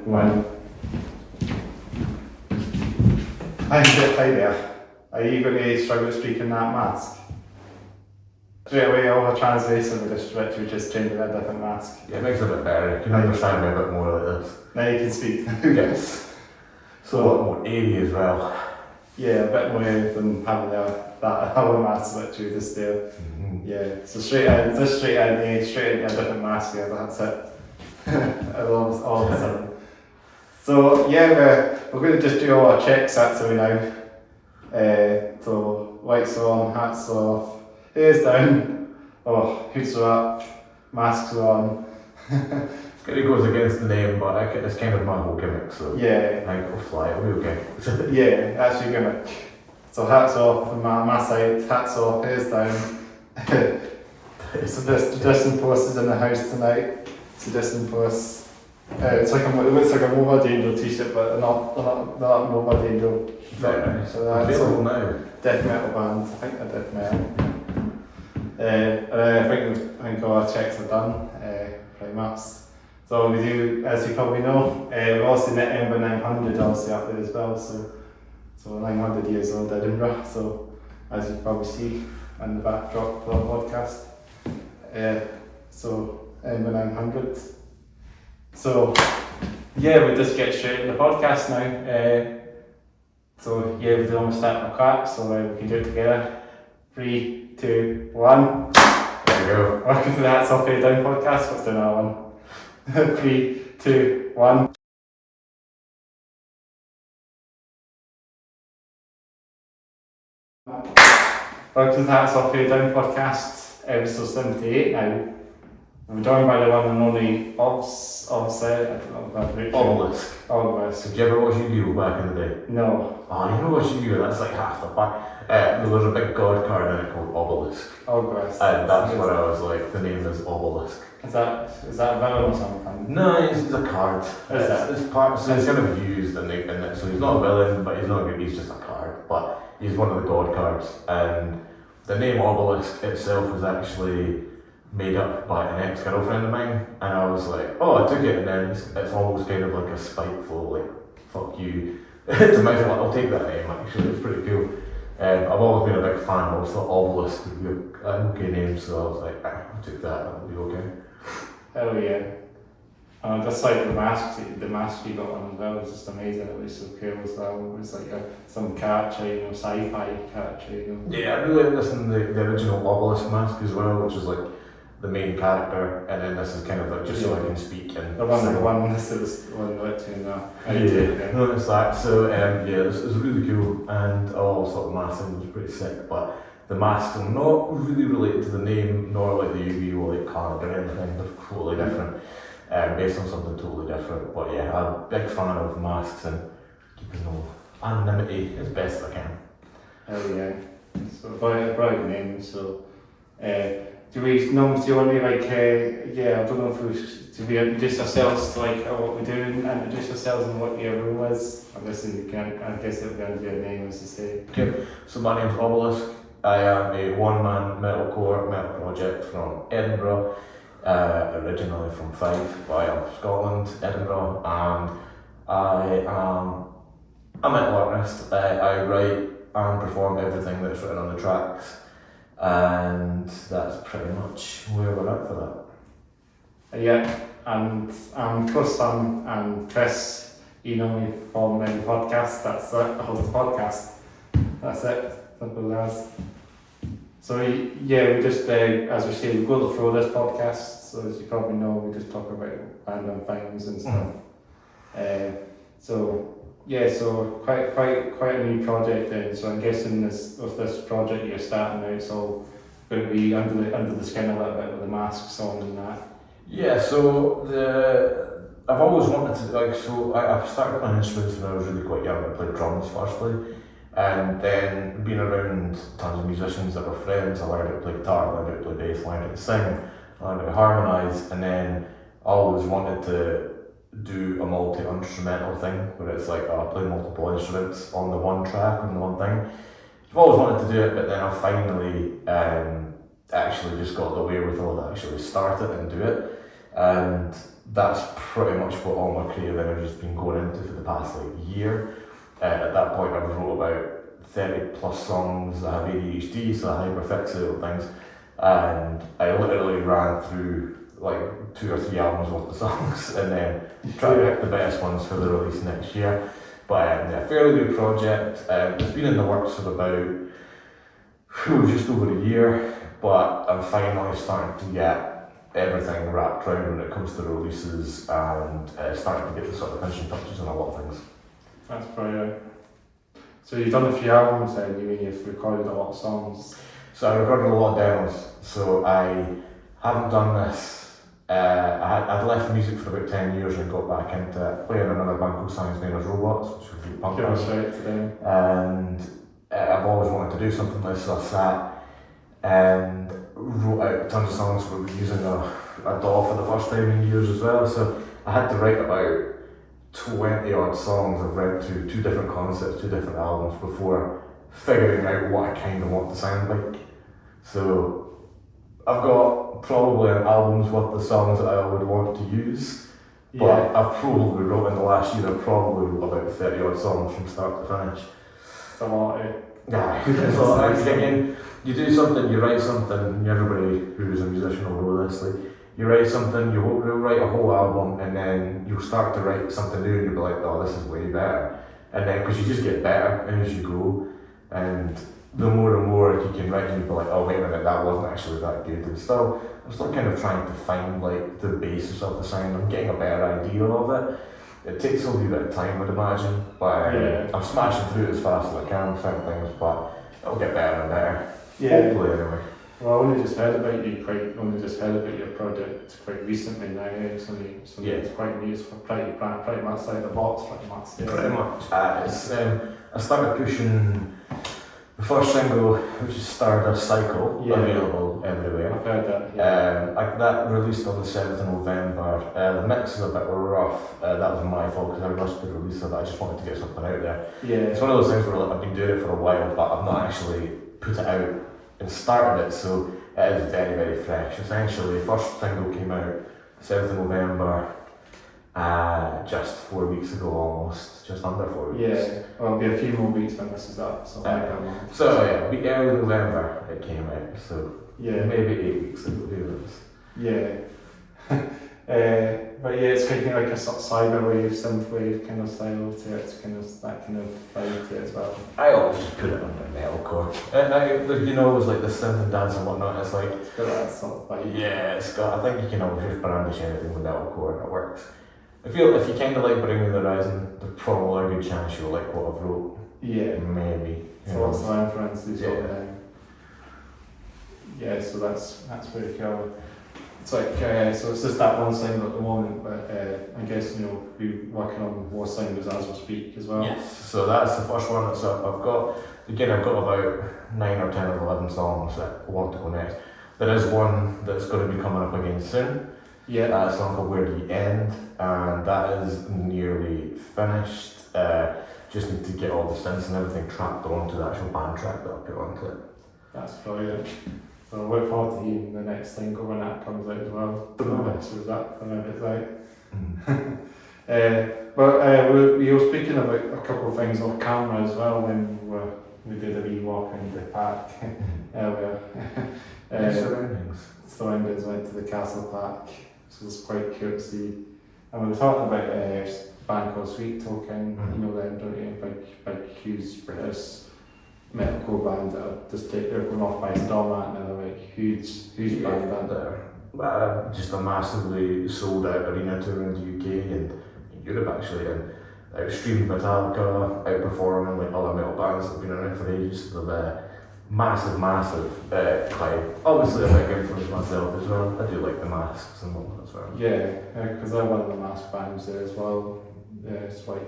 One. Hi there. Are you going to struggle speaking that mask? Straight away, all the translation of this switch, we just changing a different mask. Yeah, it makes it a bit better. You can understand me a bit more like this. Now you can speak. Yes. So a lot more airy as well. Yeah, a bit more than having that other mask switch we just do. Mm-hmm. Yeah, so straight into a different mask, yeah, that's it. all of a sudden. So yeah, we're going to just do all our checks actually now. So lights are on, hats are off, hair's down, hoods are up, masks are on. It kind of goes against the name, but it's kind of my whole gimmick, so yeah, I think we'll fly, it'll be okay. Yeah, that's your gimmick. So hats off from my side, hats off, hair's down. So this tradition post is in the house tonight. Tradition post. It looks like a Mobile Angel t-shirt, but they're not Mobile Angel. Yeah, so that's available now. Death metal band. I think they're death metal. I think all our checks are done, pretty much. So we do, as you probably know, we're also in the Edinburgh 900 also up there as well. So 900 years old Edinburgh. So as you probably see on the backdrop of the podcast. So Edinburgh 900. So yeah, we'll just get straight into the podcast now. So yeah, we don't start my clap, so we can do it together. 3, 2, 1. There we go. Welcome to the Hats Off Head Down podcast. Let's do another one. 3, 2, 1. Welcome to the Hats Off Head Down podcast, episode 78 now. We're joined by the one and only Obelisk. Obelisk. Did you ever watch Yu-Gi-Oh back in the day? No. Oh, you know what Yu-Gi-Oh, that's like half the back. There was a big god card in it called Obelisk. Obelisk. And that's what I was like, the name is Obelisk. Is that a villain or something? No, it's a card. It's part, so it's kind of used in it, so he's not a villain, but he's not good, he's just a card. But he's one of the god cards. And the name Obelisk itself was actually made up by an ex-girlfriend of mine, and I was like, I took it, and then it's almost kind of like a spiteful, like, fuck you, to my like, I'll take that name, actually, it's pretty cool. I've always been a big fan, I always thought Obelisk would be an okay name, so I was like, I'll take that'll be okay. Hell yeah. Just like the mask you got on as well was just amazing, it was so cool as well, it was like some character, sci-fi character, Yeah, I really like this in the original Obelisk mask as well, which is like the main character, and then this is kind of like just so I can speak and the one this is one literally now. No, it's that. So this is really cool, and I always thought the mask thing was pretty sick, but the masks are not really related to the name, nor like the Yu-Gi-Oh like card or anything. They're totally different, based on something totally different. But yeah, I'm a big fan of masks and keeping no anonymity as best I can. Hell yeah. So bright name. So do you want to like I don't know if do we introduce ourselves to like what we do and introduce ourselves and what your role is? I guess it'll be under your name as you say. Okay, so my name's Obelisk. I am a one-man metal project from Edinburgh, originally from Fife, but I am from Scotland, Edinburgh, and I am a metal artist. I write and perform everything that's written on the tracks. And that's pretty much where we're at for that. Yeah, and I'm Sam and Chris. You know me from the podcast. That's it. I host the podcast. That's it. Simple as. So yeah, we just as we say, we go through this podcast. So as you probably know, we just talk about random things and stuff. So quite a new project then. So I'm guessing with this project you're starting out, it's all going to be under the skin a little bit with the masks on and that. Yeah. So I've always wanted to I started playing instruments when I was really quite young. I played drums firstly, and then being around tons of musicians that were friends, I learned how to play guitar, learned how to play bass, learned how to sing, learned how to harmonise, and then I always wanted to do a multi-instrumental thing where it's like I play multiple instruments on the one track on the one thing. I've always wanted to do it, but then I finally actually just got the wherewithal to actually start it and do it. And that's pretty much what all my creative energy has been going into for the past year. At that point, I wrote about 30 plus songs. I have ADHD, so I hyperfixate on things, and I literally ran through 2 or 3 albums worth of songs and then try to pick the best ones for the release next year. But fairly new project. It's been in the works for about just over a year, but I'm finally starting to get everything wrapped around when it comes to releases and starting to get the sort of finishing touches on a lot of things. That's brilliant. So you've done a few albums then, you mean you've recorded a lot of songs? So I recorded a lot of demos, so I haven't done this. I'd left music for about 10 years and got back into playing another band called Science Miners Robots, which would be punk band. And I've always wanted to do something like this, so I sat and wrote out tons of songs. We were using a DAW for the first time in years as well, so I had to write about 20 odd songs. I've read through 2 different concepts, 2 different albums before figuring out what I kind of want to sound like. So I've got probably an album's worth of songs that I would want to use, but I've probably wrote in the last year, I've probably wrote about 30 odd songs from start to finish. It's a lot, eh? Yeah, it's a lot. Again, you do something, you write something, and everybody who's a musician will know this, you write something, you'll write a whole album, and then you'll start to write something new, and you'll be like, oh, this is way better. And then, because you just get better as you go, and the more and more you can write, and you'll be like, oh, wait a minute, that wasn't actually that good. And I'm still kind of trying to find the basis of the sound. I'm getting a better idea of it. It takes a wee bit of time, I'd imagine, but I'm smashing through it as fast as I can, certain things, but it'll get better and better. Hopefully, anyway. Well, I only just heard about your project quite recently now, it's quite new, it's pretty much like the box, pretty much. Yeah. Pretty much. I started pushing the first single, which is Stardust Cycle, available everywhere. I've heard that, that released on the 7th of November. The mix is a bit rough. That was my fault because I rushed the release of it. I just wanted to get something out there. Yeah. It's one of those things where I've been doing it for a while, but I've not actually put it out and started it, so it is very, very fresh. Essentially, the first single came out 7th of November, just 4 weeks ago almost, just under 4 weeks. Yeah, well, it'll be a few more weeks when this is up, so early November it came out, so maybe 8 weeks ago, who knows. Yeah. But it's kind of like a sort of cyberwave, synthwave kind of style to it. It's kind of that kind of vibe to it as well. I always just put it under metalcore. It's like the synth and dance and whatnot. It's like it's got that sort of vibe. Yeah, it's got. I think you can always just brandish anything with metalcore and it works. I feel if you kind of like Bring Me the Horizon, there's probably a good chance you'll like what I've wrote. Yeah. Maybe. So what's the influences of them? Yeah, so that's very cool. It's like, so it's just that one single at the moment, but I guess, we're working on more singles as we speak as well. Yes, so that's the first one that's up. I've got about 9 or 10 or 11 songs that I want to go next. There is one that's going to be coming up again soon. Yeah. A song called Where Do You End, and that is nearly finished. Just need to get all the synths and everything tracked onto the actual band track that I'll put onto it. That's brilliant. So I look forward to hearing the next single when that comes out as well. So is that whenever it's out. We were speaking about a couple of things off camera as well when we did a wee walk in the park earlier. Surroundings went to the Castle Park, so it's quite cool to see. And we were talking about a band called Sweet Token, you know them, don't you? Big huge British metalcore band that are they're going off by storm and they're huge band there. Just a massively sold out arena tour in the UK and in Europe actually, and Extreme Metallica outperforming other metal bands that have been around for ages. They're massive climb. Obviously a big influence myself as well. I do like the Masks and whatnot as well. Yeah, because they're one of the Mask bands there as well. Yeah, it's like,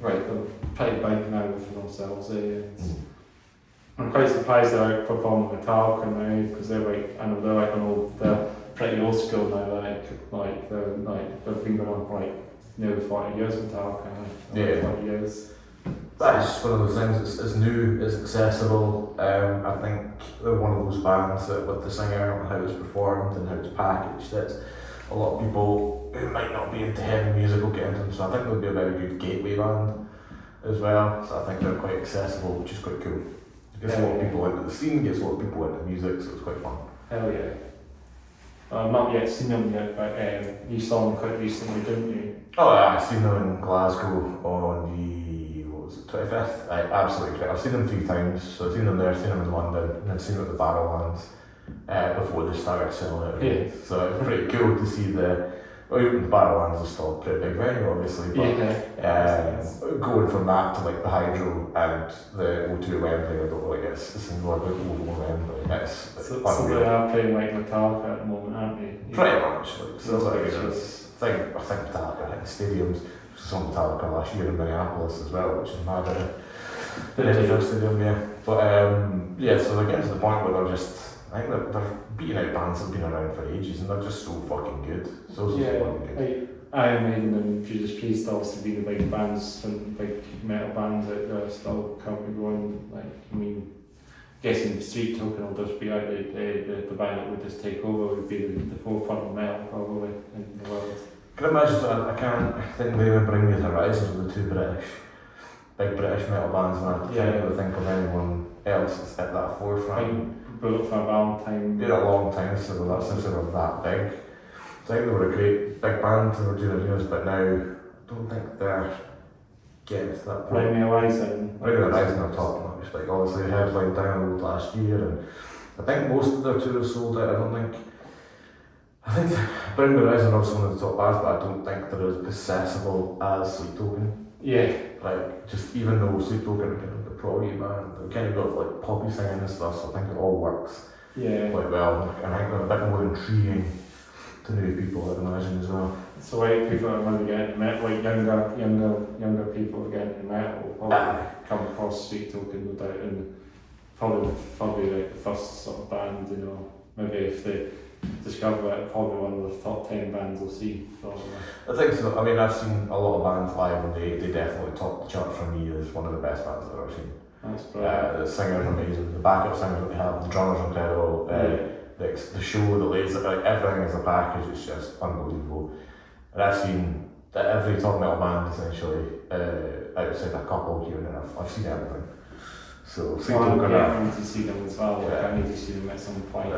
they're pretty big now for themselves. I'm quite surprised they're outperforming Metallica now because they're pretty old school now. They've been going on for nearly 40 years with Metallica now. 40 years. That's one of those things. It's new, it's accessible. I think they're one of those bands that with the singer and how it's performed and how it's packaged, that a lot of people who might not be into heavy music will get into them. So I think they'll be a very good gateway band as well. So I think they're quite accessible, which is quite cool. It gets a lot of people into the scene, gets a lot of people into music, so it's quite fun. Hell yeah. I've not yet seen them yet, but you saw them quite recently, didn't you? Oh yeah, I've seen them in Glasgow on the, what was it, 25th? Absolutely correct. I've seen them 3 times, so I've seen them there, seen them in London, and then seen them at the Barrowlands before they started selling it. Yeah. So it's pretty cool to see the Barrowlands is still a pretty big venue obviously, but going from that to like the Hydro and the O2 Wembley, I don't really guess it's more about O2 Wembley. So they are playing like Metallica at the moment, aren't they? Pretty much. Like, so I think Metallica hit the stadiums. Some Metallica last year in Minneapolis as well, which is mad. Edinburgh Stadium, yeah. But yeah, so they get to the point where I think they're beating out bands that have been around for ages, and they're just so fucking good. So fucking good. Like Iron Maiden and Judas Priest obviously being the big bands and big metal bands that are still currently going. Like, I mean, guessing Sweet Token will just be out the band that would just take over, would be the forefront of metal probably in the world. Can you imagine? I think they would bring me the Horizons with the 2 big British metal bands, and I can't really think of anyone else that's at that forefront. Bullet for Valentine. Been a long time since they were that big. So I think they were a great big band, they were doing arenas, but now I don't think they're getting to that point. Bring Me Horizon. Bring Me Horizon are top notch. Like obviously headlined down last year, and I think most of their tours sold out. I think Bring Me Horizon are also one of the top bands, but I don't think they're as accessible as Sweet Token. Yeah. Like, just even though Sweet Token are kind of the proggy band, they've kind of got like poppy singing and stuff, so I think it all works quite well. And I think they're a bit more intriguing to new people, I'd imagine, as well. So like people that want to get into metal, like younger people that get into metal will probably come across Sweet Token no doubt, and probably like the first sort of band, you know, maybe if they discover it, probably one of the top 10 bands we'll see, probably. I think so. I mean, I've seen a lot of bands live, and they definitely top the chart for me as one of the best bands I've ever seen. That's brilliant. The singer's amazing, the backup singers that they have, the drummer's incredible, the show, the laser, like everything as a package is just unbelievable. And I've seen every top metal band essentially, outside a couple here and there, I've seen everything. So I need to see them as well. Like, I need to see them at some point.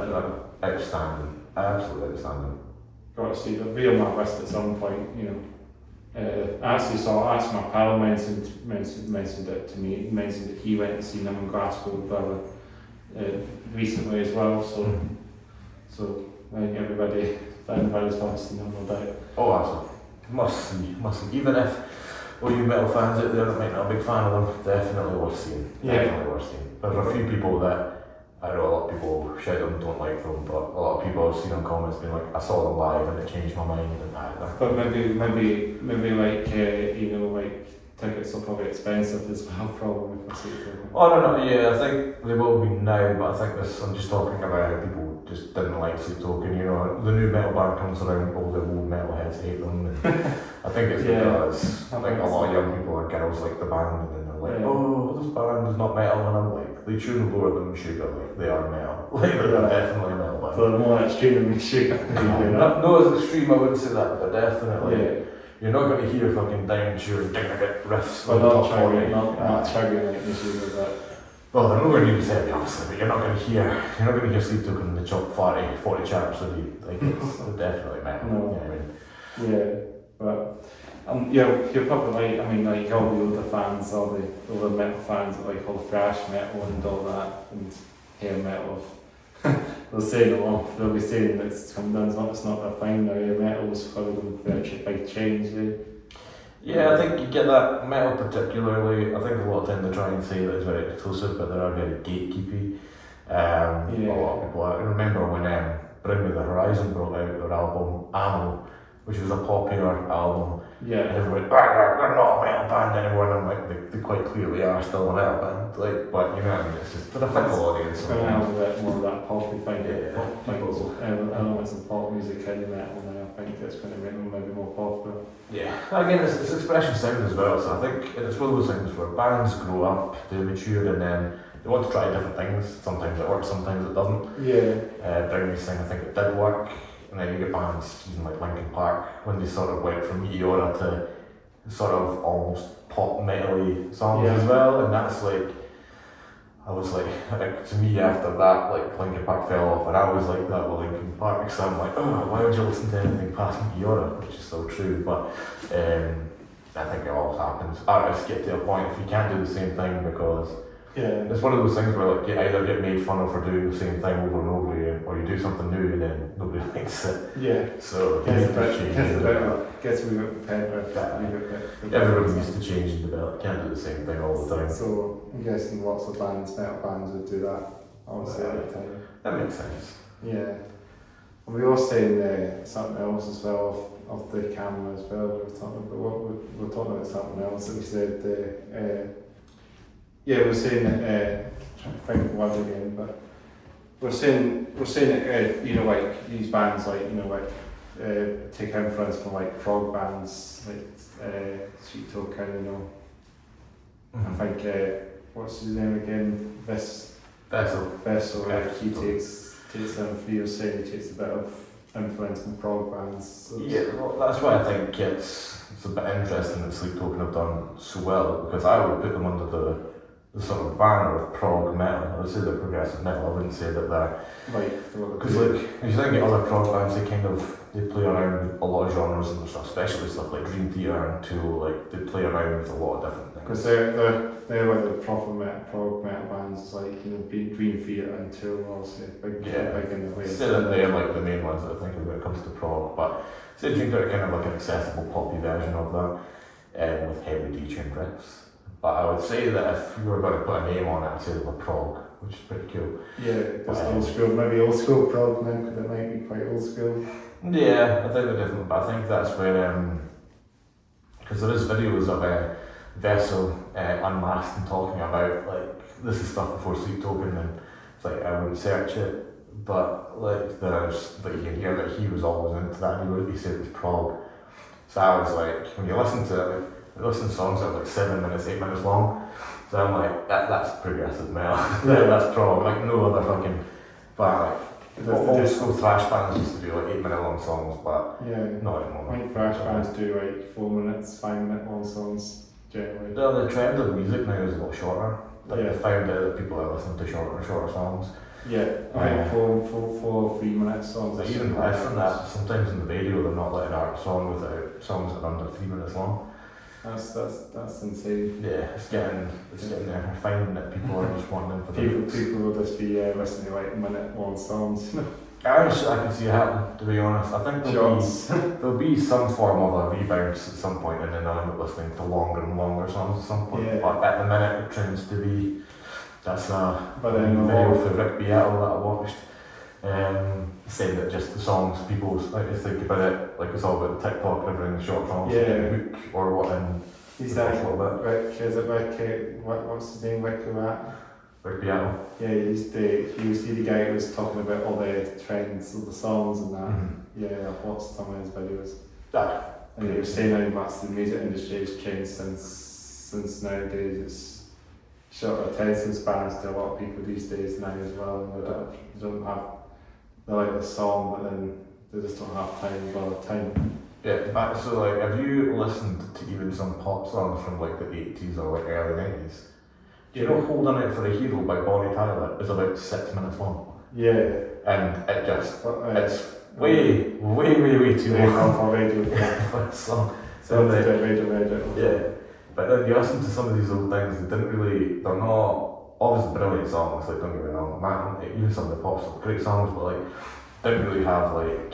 Outstanding, absolutely outstanding. Got to see them. Be on my list at some point, you know. I actually my pal mentioned it to me. He mentioned that he went and seen them in Glasgow recently as well. So I think everybody's probably seen them, no doubt. Oh, absolutely. Must see. Even if all you metal fans out there that might not be a big fan of them, definitely worth seeing. Definitely worth seeing. There's a few people that I know a lot of people shout them, don't like them, but a lot of people I've seen in comments being like, I saw them live and it changed my mind, and But maybe like you know, like tickets are probably expensive as well, probably for Sweet Token. Oh no, yeah, I think they will be now, but I think I'm just talking about how people just didn't like Sweet Token. You know, the new metal band comes around, all the old metalheads hate them. And I think it's because I think a lot of young people or girls like the band, and then they're like, oh, this band is not metal, and I'm like, they tune lower than Sugar, like they are metal, like they're definitely a metal band. So they're more extreme than Sugar. No, as extreme I wouldn't say that, but definitely. Yeah. You're not going to hear fucking Down Sure riffs. Well, not chugging like Sugar, but. Well, they're nowhere near as heavy, obviously, but you're not going to hear Sweet Token in the top 40 charts, would you? Like, it's definitely metal. No. You know what I mean? Yeah, but you're probably like all the older fans, all the metal fans that like all thrash metal and all that, and hair metal. They'll be saying that it's come down, it's not their thing now. Metal's following the big change. Yeah, I think you get that metal particularly. I think a lot of time they try and say that it's very exclusive, but they are very gatekeepy. A lot of people I remember when Bring Me the Horizon brought out their album Ammo, which was a popular album. Yeah. And everyone went, they're not a metal band anymore, and I'm like, they quite clearly are still a metal band. Like, but you know what I mean, it's just for the fickle audience. It's going to have a bit more of that poppy thing. Yeah. I know it's some pop music in metal now. I think it's going to make them maybe more popular. Yeah. Again, it's expression sound as well, so I think it's one of those things where bands grow up, they mature, and then they want to try different things. Sometimes it works, sometimes it doesn't. Yeah. Bring Me thing, I think it did work. and then you get bands using like Linkin Park when they sort of went from Meteora to sort of almost pop metal-y songs as well, and that's like, I was like to me after that, like Linkin Park fell off, and I was like that with Linkin Park, so I'm like, oh, why would you listen to anything past Meteora, which is so true, but I think it always happens. Artists get to a point if you can't do the same thing, because it's one of those things where like you either get made fun of for doing the same thing over and over again, or you do something new and then nobody likes it. Yeah. So gets a wee bit repetitive. Everybody needs to change and develop. Can't do the same thing all the time. So I'm guessing lots of metal bands would do that. Obviously at the time. That makes sense. Yeah. And we were saying something else as well off the camera as well. We were talking about something else that we said. We were saying that, trying to find the word again, but we're saying that, like these bands, like, take influence from like prog bands, like Sweet Token, I think, what's his name again? Vessel, like he takes them for you, saying he takes a bit of influence from prog bands. So that's why I think it's a bit interesting that Sleep Token have done so well, because I would put them under the sort of banner of prog metal. I would say they're progressive metal. I wouldn't say that they're because like if you think of other prog bands, they play around with a lot of genres and stuff, especially stuff like Dream Theater and Tool. Like they play around with a lot of different things. Because they're like the proper prog metal bands, like Dream Theater and Tool, obviously big in the way. Say that they're like the main ones that I think of when it comes to prog, but say Dream Theater kind of like an accessible poppy version of that, with heavy D-tuned riffs. But I would say that if you were going to put a name on it, I'd say they were prog, which is pretty cool. Yeah, just old school, maybe old school prog now, because it might be quite old school. Yeah, I think they're different, but I think that's where, because there is videos of Vessel unmasked and talking about, like, this is stuff before Sleep Token, and it's like, I wouldn't search it, but like, you can hear that he was always into that, and he said it was prog. So I was like, when you listen to it, I listen to songs that are like 7 minutes, 8 minutes long, so I'm like, that's progressive metal. That's prog, like no other fucking band. Like, old school thrash bands used to do like 8 minute long songs, but not anymore. I think thrash bands do like 4 minutes, 5 minute long songs generally. The trend of music now is a lot shorter. Like they found out that people are listening to shorter and shorter songs. Yeah, I think 4 3 minute songs. Like even less than that. Sometimes in the radio they're not letting out a song without songs that are under 3 minutes long. That's insane. Yeah, it's getting there. I'm finding that people are just wanting them for people will just be listening to like minute long songs. I can see it happen, to be honest. I think there'll be some form of a rebounce at some point, and then I'll end up listening to longer and longer songs at some point. Yeah. But at the minute it trends to be, that's a video for Rick Beatle that I watched. Saying that just the songs, people like to think about it like it's all about the TikTok and everything, short songs, hook or what, and he's that Rick, is it Rick, what's his name, Rick Beatle? Yeah, he was the guy who was talking about all the trends of the songs and that. Mm-hmm. Yeah, I've watched some of his videos. And he was saying how much the music industry has changed since nowadays. It's short attention spans to a lot of people these days now as well. They like the song, but then they just don't have time. Yeah, so like, have you listened to even some pop songs from like the 80s or like early 90s? Do you know Holding Out for a Hero by Bonnie Tyler is about 6 minutes long? Yeah. And it just, it's way too long for radio for a song. So radio. Yeah. But then you listen to some of these old things, they're not obviously brilliant songs, like don't get me wrong, man, even some of the pop songs, great songs, but like, didn't really have like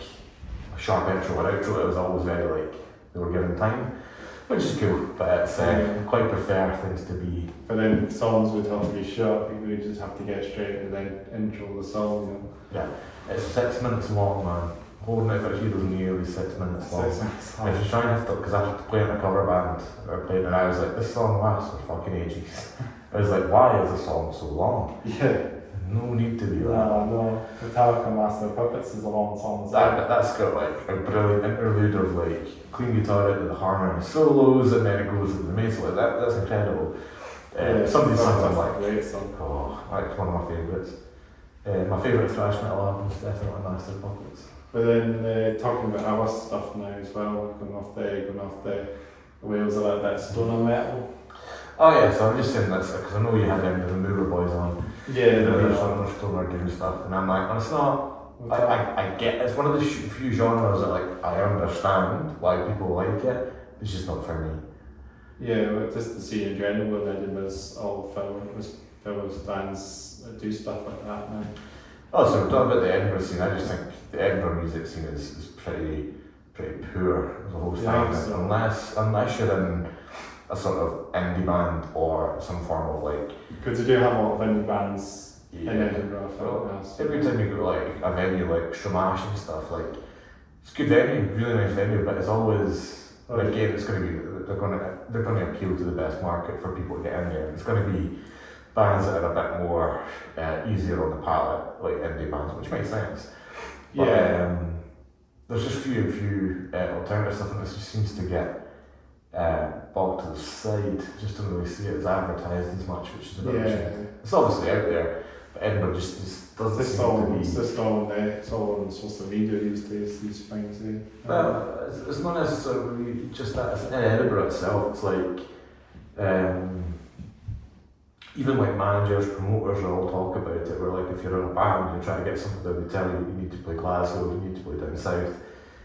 a sharp intro or outro, it was always very like, they were given time, which is cool, but it's, I quite prefer things to be... But then songs would have to be short, people would just have to get straight and then intro the song, Yeah, it's 6 minutes long, man. Holding Out for a Hero is nearly 6 minutes long. If you're trying to, because I had to play in a cover band, and I was like, this song lasts for fucking ages. I was like, why is the song so long? Yeah. No need to be that. No. Metallica Master of Puppets is a long song. That's got like a brilliant interlude of like clean guitar into the harmony solos, and then it goes into the main solo. That's incredible. Some of these songs I'm like, great song. Oh, that's one of my favourites. My favourite thrash metal album is definitely Master of Puppets. But then talking about our stuff now as well, going off the Wales a little bit, stoner metal. Oh yeah, so I'm just saying this because I know you had the Mover Boys on. Yeah, They're stoner doing stuff, and I'm like, and it's not. I get it's one of the few genres that like I understand why people like it. It's just not for me. Yeah, but just the scene in general in Edinburgh was all fellows bands that do stuff like that now. Oh, so we're talking about the Edinburgh scene. I just think the Edinburgh music scene is pretty poor as a whole thing. So. Unless you're in a sort of indie band or some form of like. Because they do have a lot of indie bands in Edinburgh. Every time you go to like a venue like Stramash and stuff, like it's a good venue, really nice venue, but it's always again it's going to be they're going to appeal to the best market for people to get in there. It's going to be bands that are a bit more easier on the palate, like indie bands, which makes sense. But, there's just few alternative stuff, and this just seems to get bogged to the side. Just don't really see it as advertised as much, which is a bit of a shame. It's obviously out there, but Edinburgh just doesn't seem to be. It's all on social media these days. These things. Well, it's not necessarily just that. It's in Edinburgh itself. It's like. Even like managers, promoters all talk about it, where like if you're in a band, you try to get something that would tell you you need to play Glasgow, you need to play down south.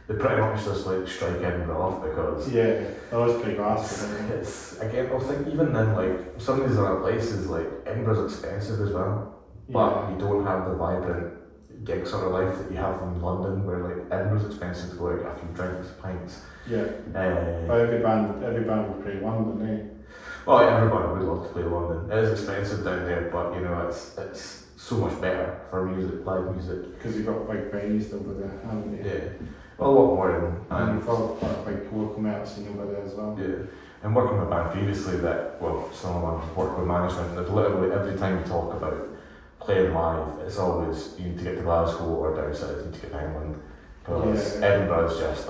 They pretty much just like strike Edinburgh off because that was pretty Glasgow. It's again, I think even then like some of these other places like Edinburgh's expensive as well, but you don't have the vibrant gig sort of life that you have in London, where like Edinburgh's expensive to go out, get a few drinks, pints. But every band would play London, eh? Well, everybody would love to play London. It is expensive down there, but you know it's so much better for music, live music. Because you've got big venues over there, haven't you? Yeah, well, a lot more of them. And you've got quite a big local metal scene over there as well. Yeah, and working with a band previously that, well, some of them work with management, that literally every time you talk about playing live, it's always you need to get to Glasgow or down south, you need to get to England. Because Edinburgh is just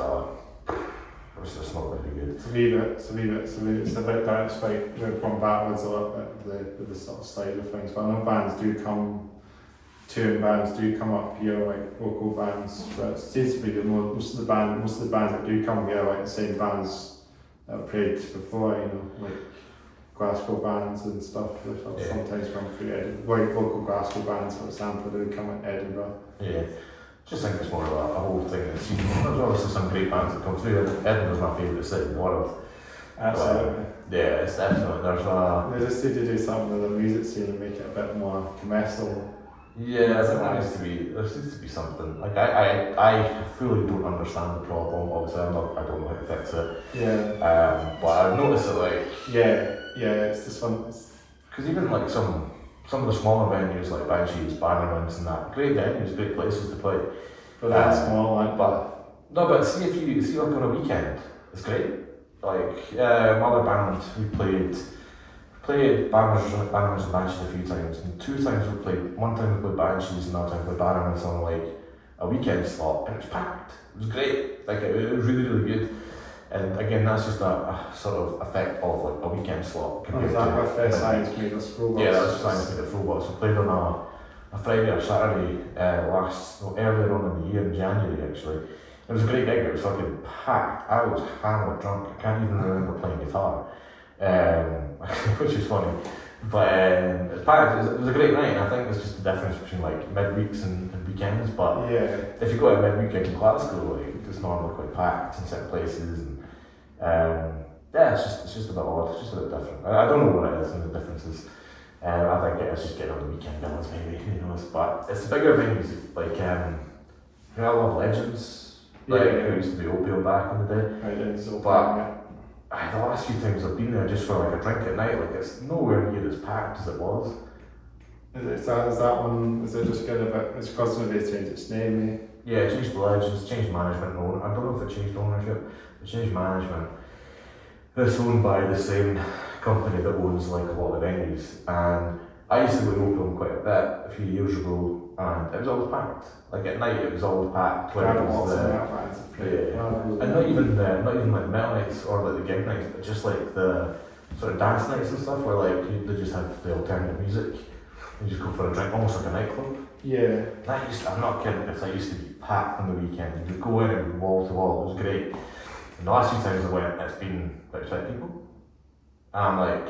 it's just not very good. It's a bit down, it's like we're going backwards a little bit with the sort of side of things. But I know touring bands do come up here, like local bands, but it seems to be most of the bands that do come here are like the same bands that have played before, you know, like Glasgow bands and stuff. Sometimes come through Edinburgh, like local Glasgow bands, for example, they would come in Edinburgh. Yeah. Just think it's more of a whole thing. There's obviously some great bands that come through. Edinburgh's my favourite city in the world. Absolutely. Yeah, it's definitely. They just need to do something with the music scene and make it a bit more commercial. Yeah, there needs to be something. Like I fully don't understand the problem. Obviously, I don't know how to fix it. Yeah. But I've noticed that it's this one. Because even like some of the smaller venues like Banshees, Bannerman's and that, great venues, great places to play. But that's small, like, but see like on a weekend, it's great. Like other bands, we played Bannerman's and Banshees a few times, and one time we played Banshees and another time we played Bannerman's on like a weekend slot, and it was packed. It was great. Like it was really, really good. And again, that's just a sort of effect of like a weekend slot. Is that what Science made us full box? Yeah, that's Science made it full box. We played on a Friday or Saturday earlier on in the year, in January actually. It was a great gig, it was fucking packed. I was hammered drunk, I can't even remember playing guitar, which is funny. But it's packed, it was a great night, and I think it's just the difference between like midweeks and weekends. But if you go to a midweek in Glasgow, like, it's normally quite packed in certain places. And it's just a bit odd, it's just a bit different. I don't know what it is and the differences. I think it's just getting on the weekend bills maybe, who knows. But it's the bigger venues, like I love Legends, like it used to be Opium back in the day. But the last few times I've been there just for like a drink at night, like it's nowhere near as packed as it was. Is that one, is it just getting a bit, it's because maybe it's changed its name, eh? Yeah, it changed the Legends, changed management. I don't know if it changed ownership, it changed management. It's owned by the same company that owns like a lot of the venues, and I used to go to Opium quite a bit a few years ago, and it was always packed. Like at night, it was always packed. And not even like metal nights or like the gig nights, but just like the sort of dance nights and stuff, where like they just have the alternative music. You just go for a drink, almost like a nightclub. Yeah. I'm not kidding, because I used to be packed on the weekend. You'd go in and wall to wall, it was great. And the last few times I went, it's been about 20 people. And I'm like,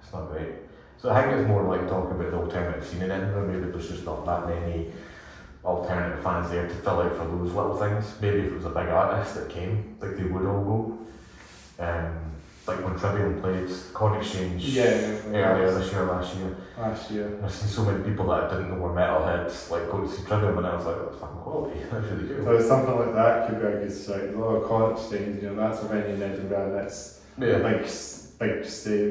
it's not great. So I think it's more like talking about the alternative scene in Edinburgh. Maybe there's just not that many alternative fans there to fill out for those little things. Maybe if it was a big artist that came, like they would all go. Like when Trivium played Corn Exchange earlier this year, last year. And I've seen so many people that I didn't know were metalheads like go to see Trivium, and I was like, that's fucking quality, that's really cool. So something like that could be a good strike. A lot of Corn Exchange, that's a venue in Edinburgh, and it's a big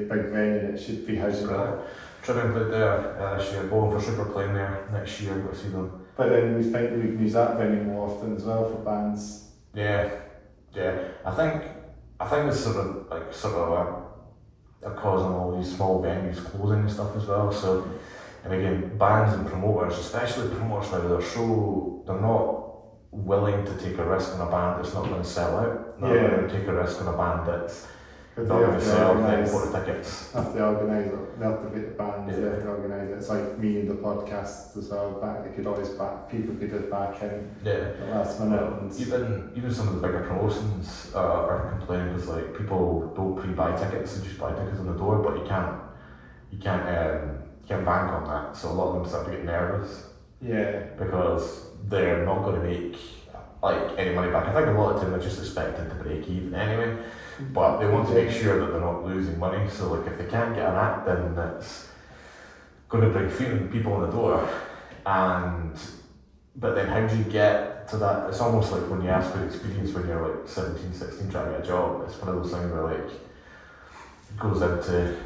venue, and it should be housing that. Trivium played there this year, Bowling for Super playing there next year, got to see them. But then we think we can use that venue more often as well for bands. Yeah. I think it's sort of a cause on all these small venues closing and stuff as well. So, and again, bands and promoters, especially promoters now, they're not willing to take a risk on a band that's not going to sell out. They're willing to take a risk on a band that's not going to sell 40 tickets. Have to organise it. They have to get the bands. They have to organise it. It's like me and the podcasts as well. They could always people could just back in the last minute. Even some of the bigger promotions are complaining because like people don't pre-buy tickets, they just buy tickets on the door, but you can't bank on that. So a lot of them start to get nervous. Yeah. Because they're not going to make like any money back. I think a lot of them are just expecting to break even anyway. But they want to make sure that they're not losing money. So like if they can't get an act in that's going to bring people in the door, but then how do you get to that? It's almost like when you ask for experience when you're like 17, 16 trying to get a job. It's one of those things where like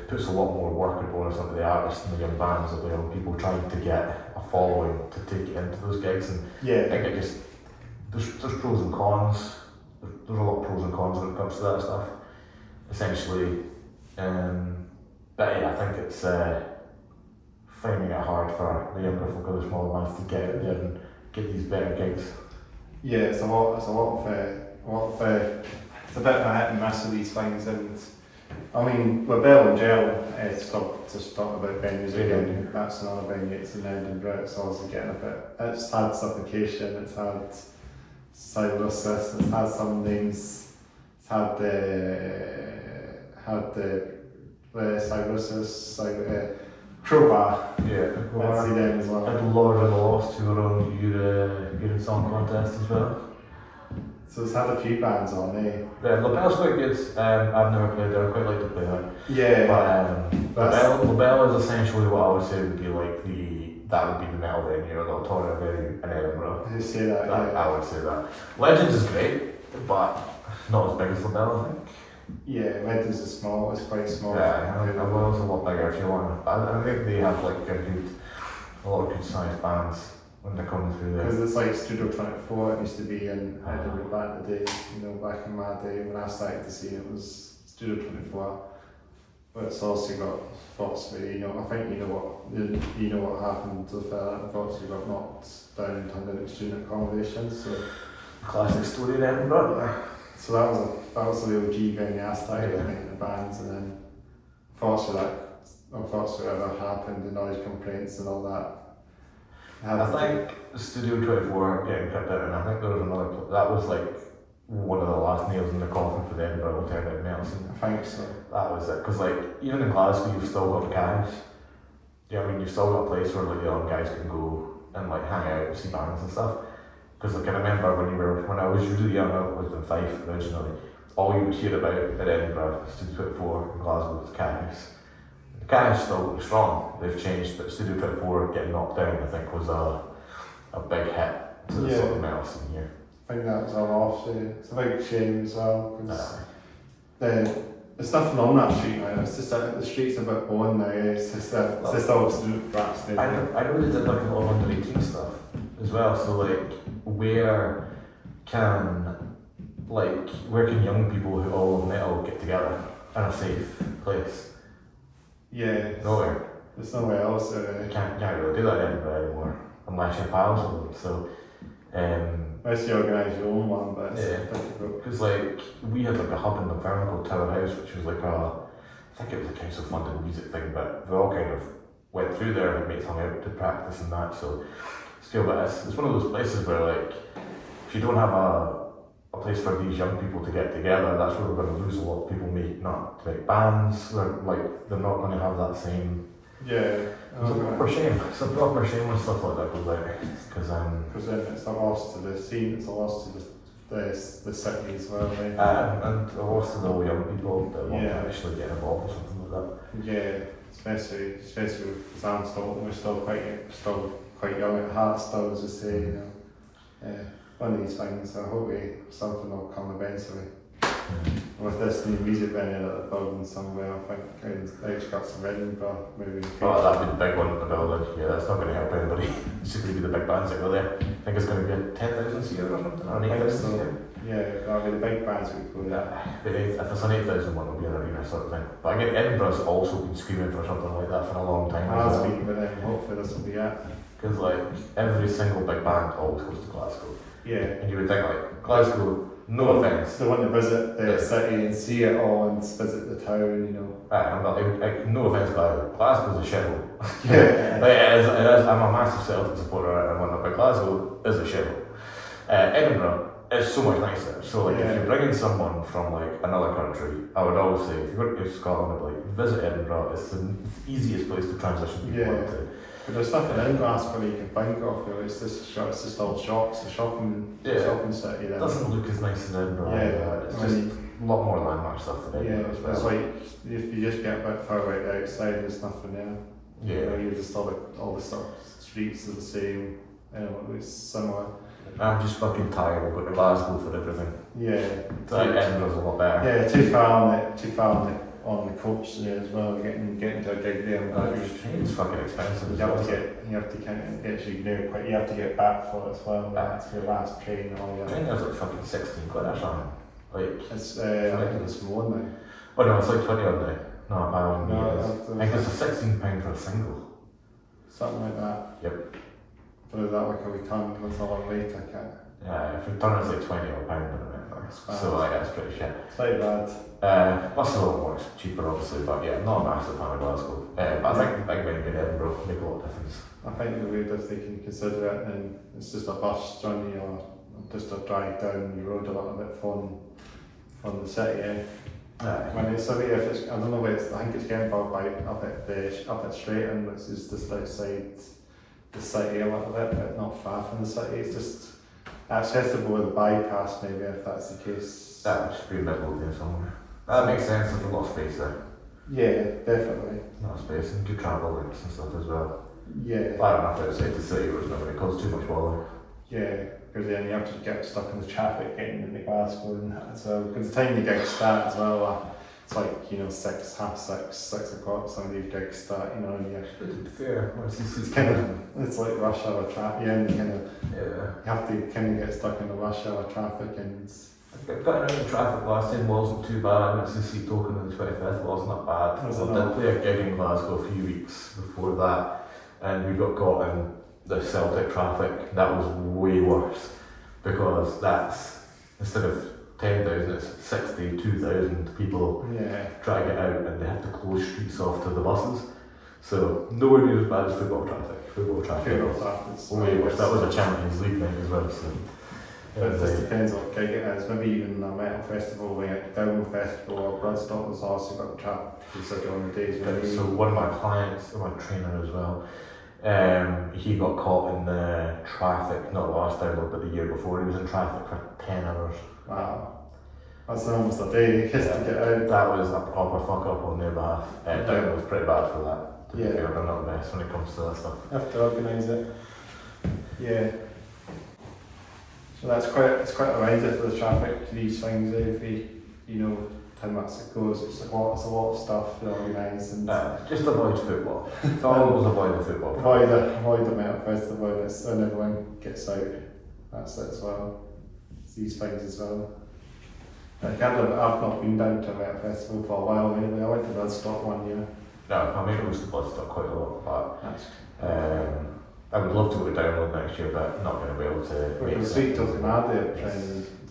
puts a lot more work and bonus onto the artists and the young bands or the young people trying to get a following to take it into those gigs. And I think it just there's pros and cons. There's a lot of pros and cons when it comes to that stuff, essentially. But yeah, I think it's finding it hard for the younger folk or the smaller bands to get out there and get these better gigs. Yeah, it's a lot of it's a bit of a hit and miss with these things, and I mean with Bell and Gel, to talk about venues again. That's another venue. It's in Edinburgh. It's also getting a bit. It's had Suffocation. It's had Cybersis, it's had some names, it's had the Cybersis, Crowbar. Yeah, I'd see them as well. And Lord of the Lost, who were on your song contest as well. So it's had a few bands on, eh? Yeah, Labelle's quite good. I've never played there, I'd quite like to play that. Yeah. But Labelle is essentially what I would say would be like that would be the metal venue or the alternative venue in Edinburgh. You say that, yeah. I would say that. Legends is great, but not as big as Labelle, I think. Yeah, Legends is small, it's quite small. Yeah, Labelle's a lot bigger if you want. I think they have like a lot of good sized bands when they're coming through there. Because it's like Studio 24, it used to be in Edinburgh back in the day, back in my day when I started to see it was Studio 24. But it's also got Foxbury, I think you know what happened to Foxbury got knocked down and turned into student accommodation. So classic story in Edinburgh. So that was the OG venue I started making the bands, and then unfortunately that happened, the noise complaints and all that. I think Studio 24 getting cut down, and I think there was another that was like one of the last nails in the coffin for the Edinburgh alternative metal scene. I think so. That was it, because like even in Glasgow you've still got the guys. You've still got a place where like the young guys can go and like hang out and see bands and stuff. Because like I remember when I was really young, I was in Fife originally. All you would hear about at Edinburgh, Studio 24 in Glasgow was Cactus. The Cactus still strong. They've changed, but Studio 24 getting knocked down, I think, was a big hit to the sort of metal scene here. I think that was a loss. It's a big shame as well, because there's nothing on that street now. It's just that the street's a bit boring now. It's just all student rats. I know they did like a lot of under 18 stuff as well. So like, where can young people who all love metal get together in a safe place? Yeah. Nowhere. There's nowhere else. You can't really do that in Edinburgh anymore unless you're pals with them. So. Unless you organise your own one, but it's difficult. Because like we had like a hub in the firm called Tower House, which was like I think it was a council funded music thing, but we all kind of went through there and mates hung out to practice and that. So still, but it's one of those places where like if you don't have a place for these young people to get together, that's where we're going to lose a lot of people to make bands. They're not going to have that same. Yeah. It's a proper shame. It's a proper shame when stuff like that goes out. Because then it's a loss to the scene, it's a loss to the city as well, right? and a loss to the all young people that want to actually get involved or something like that. Yeah, especially because we're still quite young at heart still, as I say, you know. One of these things, I hope something will come eventually. With this new music venue that they're building somewhere, I think in the outskirts of Edinburgh, maybe. Oh, that'd be the big one in the building. Yeah, that's not going to help anybody. It's just going to be the big bands that go there. I think it's going to be a 10,000 seater or something, or an 8,000 seater. Yeah, that'll be the big bands we go there. If it's an 8,000 one, it'll be an arena sort of thing. But again, Edinburgh's also been screaming for something like that for a long time. I'll speak with them, hopefully this will be it. Because like every single big band always goes to Glasgow. Yeah. And you would think like Glasgow, no offence. They want to visit the city and see it all and visit the town, you know. I'm not like no offence, Glasgow's a shithole. Yeah. It is. I'm a massive Celtic supporter and whatnot, but Glasgow is a shithole. Edinburgh is so much nicer. So like if you're bringing someone from like another country, I would always say if you go to Scotland, like visit Edinburgh. It's the easiest place to transition people into. But there's nothing in Glasgow that you can think of, really. It's just all shops, a shopping city. It doesn't look as nice as Edinburgh. It's just a lot more landmark stuff than Edinburgh as well. It's like if you just get a bit further outside, there's nothing there. Yeah. You know, you just all the stuff, streets are the same, it's similar. I'm just fucking tired of going to Glasgow for everything. Yeah. So Edinburgh's a lot better. Yeah, too far on the coach there as well, getting to a gig there. The train's fucking expensive. You have to kind of you have to get back for it as well. That's your last train and all that. Train is like fucking 16 quid or something. Like it's I think it's more now. Oh no, it's like 20 on day. No, I think it's a £16 for a single. Something like that. Yep. But is that like a return with a long wait ticket? Yeah, if return it's like 20 or a pound or whatever. So like that's pretty shit. It's pretty bad. Plus a little more cheaper obviously, but yeah, not a massive fan of Glasgow. But I think big venue in Edinburgh make a lot of difference. I think the way if they can consider it, and it's just a bus journey or just a drive down the road a little bit from the city. When it's I don't know where I think it's getting built by up at Straighton, which is just outside the city a little bit, but not far from the city. It's just accessible with a bypass, maybe, if that's the case. That should be a middle there somewhere. That makes sense. There's a lot of space there. Yeah, definitely. A lot of space and good travel links and stuff as well. Yeah. Far enough outside the city where it's not going to cause too much bother. Yeah, because then you have to get stuck in the traffic getting into Glasgow and that as well. Because the time the gigs start as well, it's like, 6 o'clock, some of these gigs start, and To be fair, it's like rush hour traffic, and you have to kind of get stuck in the rush hour traffic and... Getting out of traffic last time wasn't too bad, and it's the seat token on the 25th wasn't that bad. I did play a gig in Glasgow a few weeks before that, and we got caught in the Celtic traffic. That was way worse, because that's, instead of 10,000, it's 62,000 people try to get out, and they have to close streets off to the buses. So nowhere near as bad as football traffic. Football traffic was way worse. That was a Champions League night as well. So it just depends what gig it is. Maybe even a metal festival like Down Festival or Bloodstock has also got the traffic considered on the days when So one of my clients, my trainer as well, he got caught in the traffic, not last download, but the year before. He was in traffic for 10 hours. Wow. That's almost a day just to get out. That was a proper fuck up on their behalf. Down was pretty bad for that. To be fair, I'm not the best when it comes to that stuff. You have to organise it. Yeah. So it's quite a rider for the traffic, these things, if how much it goes, it's a lot of stuff to organise and just avoid football. Always avoid the football. Avoid the metal festival and everyone gets out. That's it as well. It's these things as well. I've not been down to a metal festival for a while anyway. I went to Bloodstock one year. No, I mean it was to Bloodstock quite a lot, but I would love to go to Download next year, but not going to be able to. Because Sweet Talking are there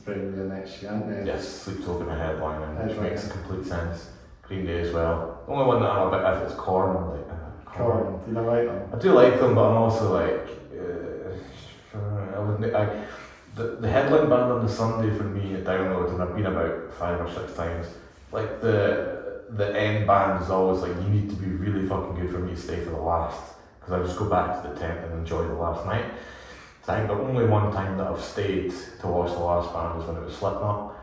playing there next year, aren't they? Yes, Sleep Token a headline, which makes complete sense. Green Day as well. The only one that I'm a bit if it's Korn, I'm like, Corn, do you not like them? I do like them, but I'm also like, I wouldn't. The headline band on the Sunday for me at Download, and I've been about 5 or 6 times. Like the end band is always like, you need to be really fucking good for me to stay for the last, because I just go back to the tent and enjoy the last night. So I think the only one time that I've stayed to watch the last band was when it was Slipknot.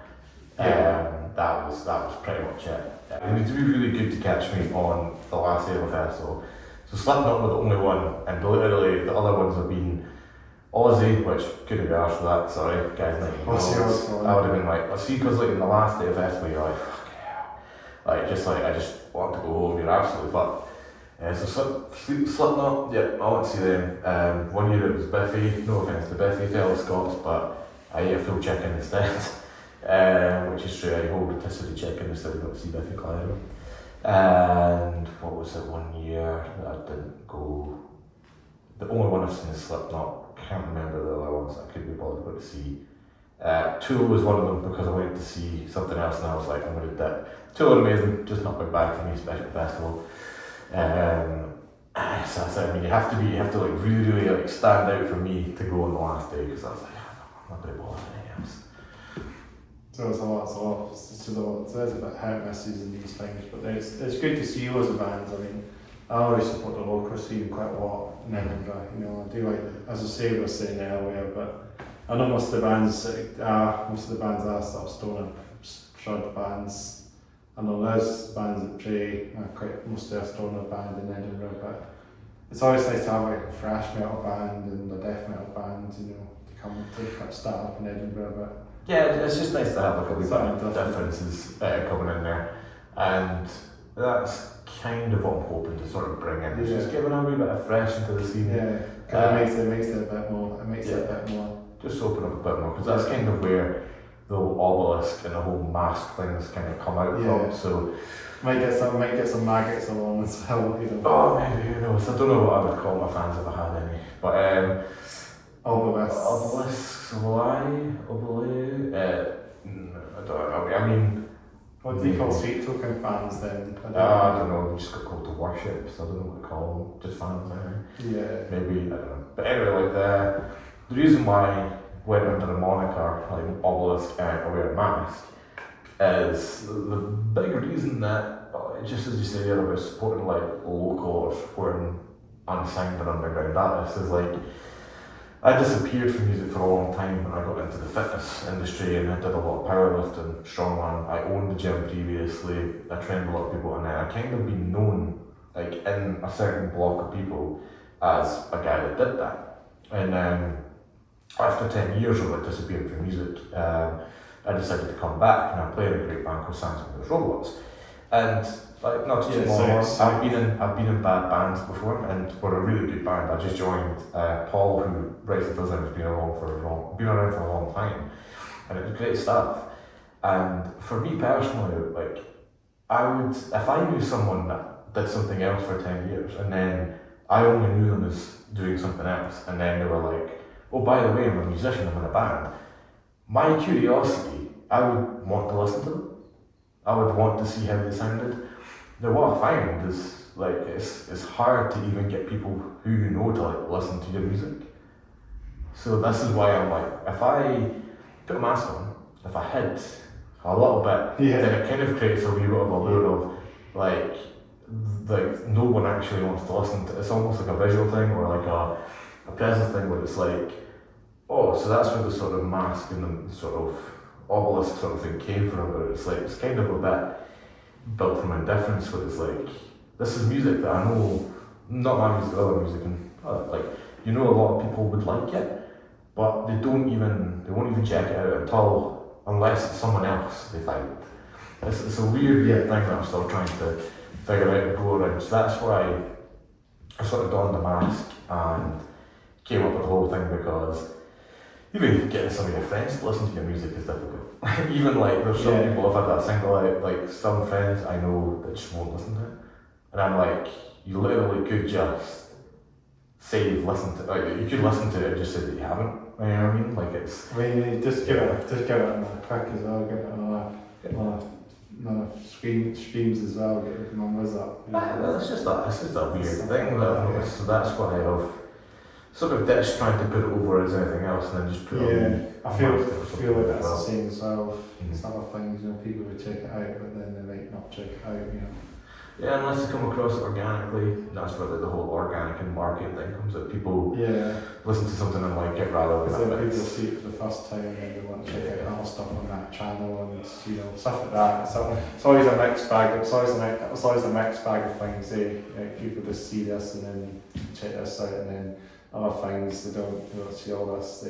That was pretty much it. You need to be really good to catch me on the last day of the festival. So Slipknot were the only one, and literally the other ones have been Ozzy, which couldn't be arsed for that, sorry, guys. I would have been like, see, because like in the last day of the festival, you're like, fucking hell. I just want to go home, you're absolutely fucked. So Slipknot, yeah, I went to see them. 1 year it was Biffy, no offence to Biffy, fellow Scots, but I ate a full chicken instead. Which is true, I hold rotisserie chicken instead of going to see Biffy Clyro. And what was it, 1 year that I didn't go? The only one I've seen is Slipknot. Can't remember the other ones I could be bothered about to see. Tool was one of them because I went to see something else and I was like, I'm going to dip. Tool are amazing, just not quite back for me, special festival. So that's it. I mean, you have to like really like stand out for me to go on the last day, because I was like, I'm not going to bother anything else. So there's a lot, there's a bit hit and misses in these things, but it's good to see loads of bands. I mean, I always support the local scene quite a lot in Edinburgh. You know, I do like, as I say, we were saying earlier, but I know most of the bands are sort of stoner shred bands. I know there's bands that play quite mostly a stoner band in Edinburgh, but it's always nice to have like a thrash metal band and a death metal band, you know, to come to start up in Edinburgh. But yeah, it's just nice to have like a wee bit of differences coming in there, and that's kind of what I'm hoping to sort of bring in. It's just giving a wee bit of fresh into the scene. Yeah, it makes it a bit more. It makes it a bit more. Just open up a bit more, because that's kind of where the whole Obelisk and the whole mask things kind of come out from. So might get some maggots along as well. You know. Oh, maybe, who knows? I don't know what I would call my fans if I had any, but Obelisks. I don't know. I mean, what do you call Sweet Token fans then? I don't know. We just got called to worship, so I don't know what to call them. Just fans, I think. Yeah. Maybe, I don't know. But anyway, like the reason why I went under the moniker like Obelisk and I wear a mask is the big reason that, just as you say the other about supporting like local or supporting unsigned and underground artists, is like, I disappeared from music for a long time when I got into the fitness industry, and I did a lot of powerlifting, strongman. I owned the gym previously, I trained a lot of people, and I kind of been known like in a certain block of people as a guy that did that. And after 10 years of like disappearing from music, I decided to come back, and I played in a great band called Sandsmithers Robots. And like, not to I've been in bad bands before, and we're a really good band. I just joined Paul, who writes and does it, has been around for a long time, and it was great stuff. And for me personally, like, I would, if I knew someone that did something else for 10 years, and then I only knew them as doing something else, and then they were like, oh, by the way, I'm a musician, I'm in a band. My curiosity, I would want to listen to them. I would want to see how they sounded. Now what I find is, like, it's hard to even get people who you know to like listen to your music. So this is why I'm like, if I put a mask on, if I hid a little bit, then it kind of creates a wee bit of a lure of like no one actually wants to listen to. It's almost like a visual thing, or like a presence thing, where it's like, oh, so that's where the sort of mask and the sort of Obelisk sort of thing came from. But it's like, it's kind of a bit built from indifference, where it's like, this is music that I know, not my music, other music, and like, you know, a lot of people would like it, but they won't even check it out unless it's someone else they find. It's a weird thing that I'm still trying to figure out and go around. So that's why I sort of donned the mask and came up with the whole thing, because even getting some of your friends to listen to your music is difficult. Even like, there's some people, I've had that single out, like some friends I know that just won't listen to it. And I'm like, you literally could just say you've listened to it, like you could listen to it and just say that you haven't. You know what I mean? Like, it's... I mean, just give it a quick as well, give it another none of streams as well get numbers up. Well, it's just a weird thing that I've noticed, so that's why I've sort of ditched trying to put it over as anything else and then just put it on. I feel like that's the same as well. Some other things, people would check it out, but then they might not check it out. Yeah, unless you come across it organically, that's where the whole organic and marketing thing comes in. People listen to something and like it rather than then people see it for the first time and then they want to check out other stuff on that channel and stuff like that. So it's always a mixed bag. It's always a mixed bag of things. People just see this and then check this out, and then other things they don't see all this.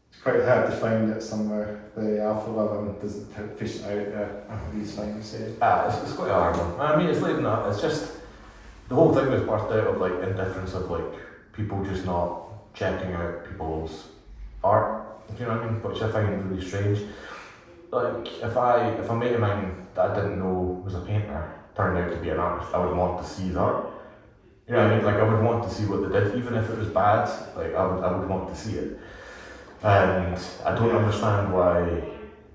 It's quite hard to find it somewhere. The algorithm doesn't push it out there. These things. It's quite hard. I mean, it's like that. It's just the whole thing was birthed out of like indifference of like people just not checking out people's art. Do you know what I mean? Which I find really strange. Like if a mate of mine that I didn't know was a painter turned out to be an artist, I would want to see his art. You know what I mean? Like I would want to see what they did, even if it was bad. Like I would want to see it. And I don't understand why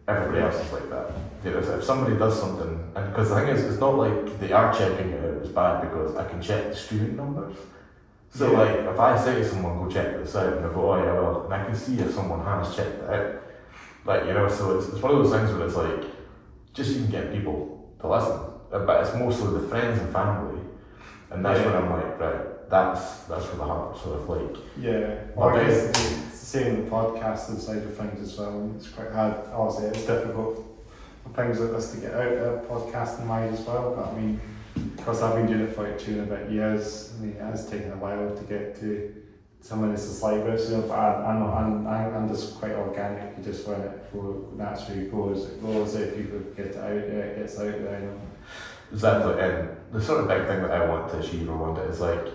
everybody else is like that. If somebody does something, and because the thing is, it's not like they are checking it as bad because I can check the streaming numbers. So like, if I say to someone, go check this out, and they go, oh yeah, well, and I can see if someone has checked it out. Like, so it's one of those things where it's like, just you can get people to listen, but it's mostly the friends and family, and that's when I'm like, right, that's for the heart, sort of like. Well, I guess it's the same in the podcasting side of things as well. It's quite hard, obviously it's difficult for things like this to get out there, podcasting wise as well, but I mean, because I've been doing it for like 2 and a bit years, I mean, it has taken a while to get to some of the subscribers, but I'm just quite organic. You just when it naturally goes, it goes. If people get it out there, it gets out there. Exactly, and the sort of big thing that I want to achieve or want is like,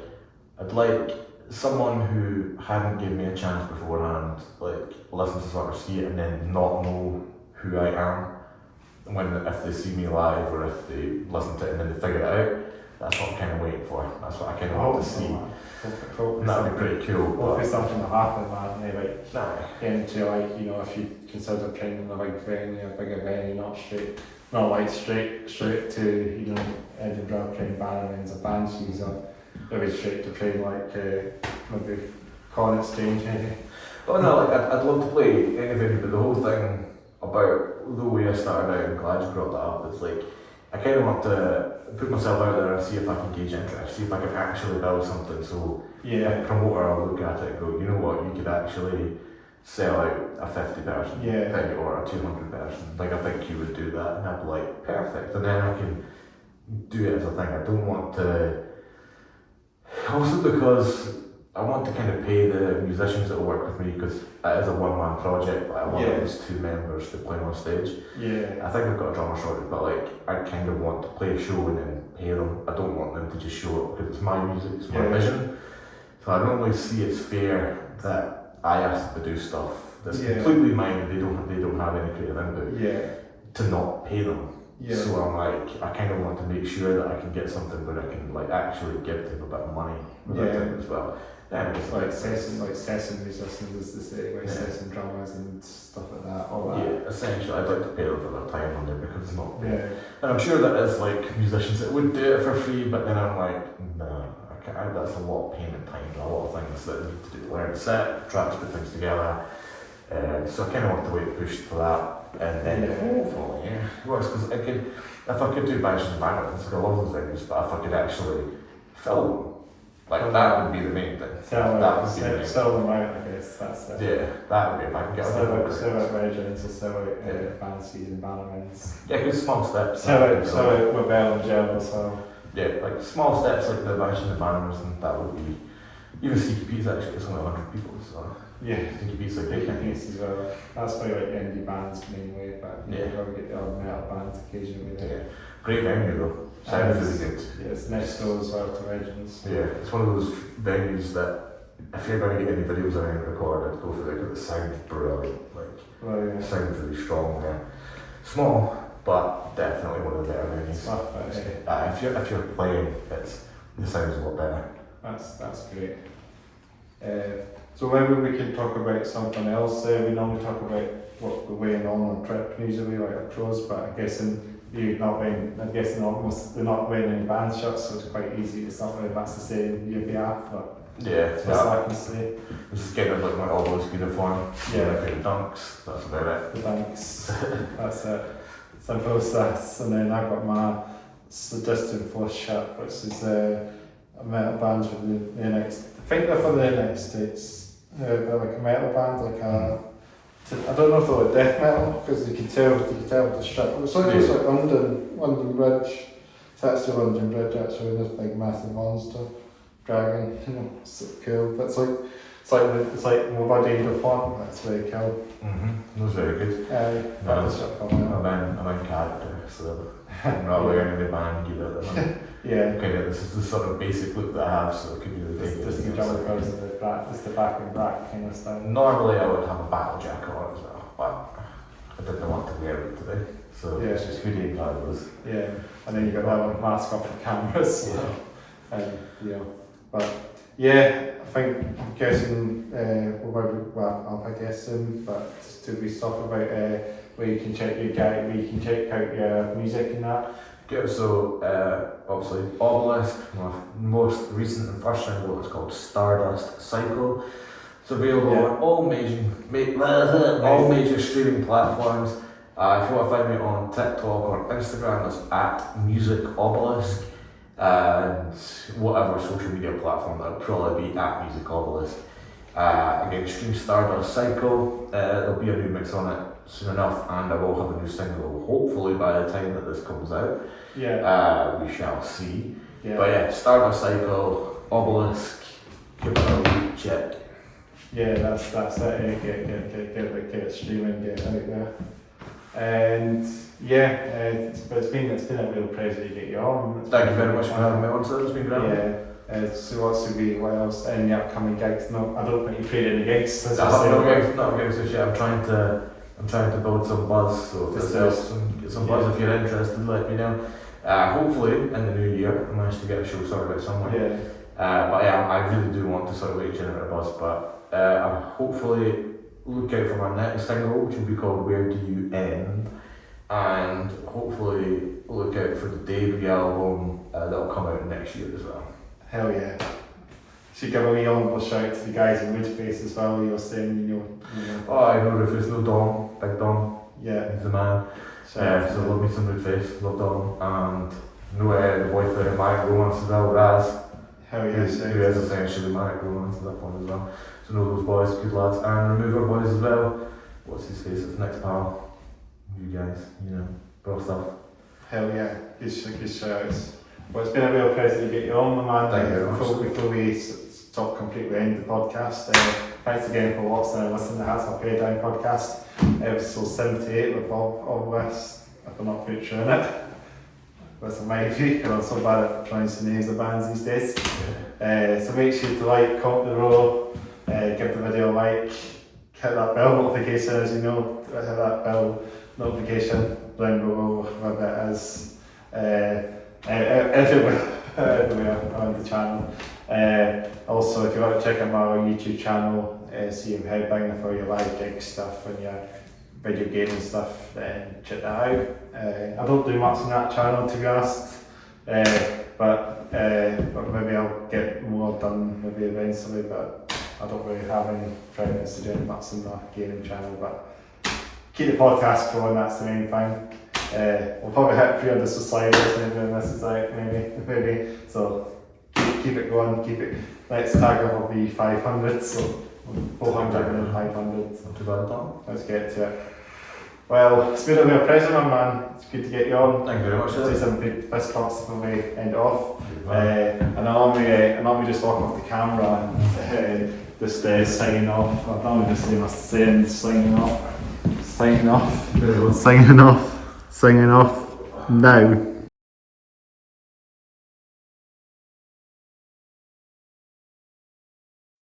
I'd like someone who hadn't given me a chance beforehand, like listen to sort of see it and then not know who I am. If they see me live or if they listen to it and then they figure it out, that's what I'm kind of waiting for. That's what I kind of want to see. That'd be pretty cool. Hopefully something will happen, man. Get into if you consider playing in a big venue, a bigger venue, not straight to Edinburgh playing Bannerman's or Banshees, or maybe straight to playing maybe Corn Exchange maybe. Oh no, I'd love to play any venue, but the whole thing about the way I started out, and glad you brought that up, is like I kind of want to put myself out there and see if I can gauge interest, see if I can actually build something. So a promoter will look at it and go, you know what, you could actually sell out a 50-person venue or a 200-person. Like I think you would do that, and I'd be like, perfect. And then I can do it as a thing. I don't want to. Also because I want to kind of pay the musicians that will work with me, because it is a one-man project, but I want at least 2 members to play on stage. I think I've got a drummer sorted, but I kind of want to play a show and then pay them. I don't want them to just show up because it's my music, it's my vision. So I don't really see it's fair that I ask them to do stuff that's completely mine and they don't have any creative input to not pay them. So I'm like, I kind of want to make sure that I can get something where I can actually give them a bit of money with it as well. Like session musicians, as they say, session drummers and stuff like that. All that. Essentially, I'd like to pay them for their time on there because it's not fair. And I'm sure that is musicians that would do it for free, but then I'm like, no, that's a lot of payment time, a lot of things that I need to do, learn to set, try to put things together. So I kind of want to wait push for that, and then hopefully, it works, because if I could do badges and banners, I love those venues, but if I could actually fill them, that would be the main thing. Sell them out, I guess. That's it. Yeah, that would be if I can get sell out Regents, or sell out Banshees and Bannermans. Yeah, because small steps. Sell out with Bell and Gel as well. Yeah, small steps like the badges and banners, and that would be. Even CQP's actually, it's only 100 people, so. CQP's big as well. That's why indie bands mainly, but you probably get the odd metal bands occasionally. Great venue though. Sounds really good. It's next door as well to Regents. It's one of those venues that if you're going to get any videos or anything recorded, go for it because it sounds brilliant. It sounds really strong there. Small, but definitely one of the better venues. If you're playing, it sounds a lot better. That's great. So maybe we can talk about something else. We normally talk about what we're weighing on trip usually, like our pros, but I'm guessing you're not wearing, I'm guessing almost they're not wearing any band shirts, so it's quite easy. It's not really much to say on your behalf, but Yeah, that's what I can say. this is kind of like my Obelisk uniform. Yeah. Like the dunks, that's about it. The banks, that's it. Simple as that. And then I've got my Sadistic Force shirt, which is a metal band from the United States. I think they're from the United States. They're like a metal band, like a. I don't know if they're like death metal, because you can tell the shirt. It's like London Bridge. It's actually London Bridge, actually, this big massive monster dragon. It's so cool. But it's like my body in the font. That's very cool. That was very good. That's shirt for me. I'm in character, so I'm not wearing any band either. Yeah. Okay, this is the sort of basic look that I have, so it could be the thing. Just the jumpers and the back, just the back and back kind of style. Normally I would have a battle jacket on as well, but I didn't want to wear it today, so Yeah. it's just hoodie and trousers. Yeah, and then you got that one mask off the cameras. But yeah, I think I'm guessing I guess but just to be talk about where you can check out your music and that. Yeah, so obviously Obelisk, my most recent and first single is called Stardust Cycle. It's available on all major streaming platforms. If you want to find me on TikTok or Instagram, it's at Music Obelisk, and whatever social media platform, that'll probably be at Music Obelisk. Again, stream Stardust Cycle. There'll be a new mix on it soon enough, and I will have a new single hopefully by the time that this comes out. Yeah. We shall see. Yeah. But yeah, Stardust Cycle, Obelisk, give it a check. Yeah, that's it. Get it streaming, get it out there. And yeah, it's been a real pleasure to get you on. Thank you very much for having me on, sir. It's been great. Yeah. So what else? Any upcoming gigs? No, I don't think you played any gigs. No gigs this year. I'm trying to build some buzz. So if there's some buzz, if you're interested, let me know. Hopefully in the new year, I managed to get a show sorted out somewhere. Yeah. But yeah, I really do want to sort of generate a buzz. But I'll hopefully look out for my next single, which will be called Where Do You End, and hopefully look out for the debut album that'll come out next year as well. Hell yeah. Should give a wee honourable shout to the guys in Woodface as well. You're saying, you know. Oh, I know Rufus, no Dom, Big Dom. Yeah. He's the man. So love me some Woodface, love Dom, and know the boyfriend of Manic Romance as well, Raz. Hell yeah. Who is essentially Manic Romance at that point as well. So know those boys, good lads, and Remover boys as well. What's his face? It's next pal. You guys, bro stuff. Hell yeah, good shouts. Well, it's been a real pleasure to get you on, my man. Thank you very much. Before we stop completely end the podcast, thanks again for watching and listening to the Hats Up Head Down podcast, episode 78 with all this. If I'm not picturing it. That's a maybe, because I'm so bad at pronouncing names of bands these days. So make sure to like, comment the row, give the video a like, hit that bell notification, as you know, hit that bell notification down below, whatever it is. Everywhere on the channel. Also, if you want to check out my YouTube channel, see him headbanging for your live gig stuff and your video gaming stuff, then check that out. I don't do much on that channel, to be honest, but maybe I'll get more done maybe eventually, but I don't really have any preference to doing much on the gaming channel, but keep the podcast going, that's the main thing. We'll probably hit 300 subscribers maybe when this is out, maybe. So keep it going, let's tag up the 500, so 400 and 500. Not too bad at all. Let's get to it. Well, it's been a real pleasure, my man. It's good to get you on. Thank you very much. Do some big fist bumps before we end off. And I normally just walk off the camera and just signing off. I normally just say my saying, signing off now.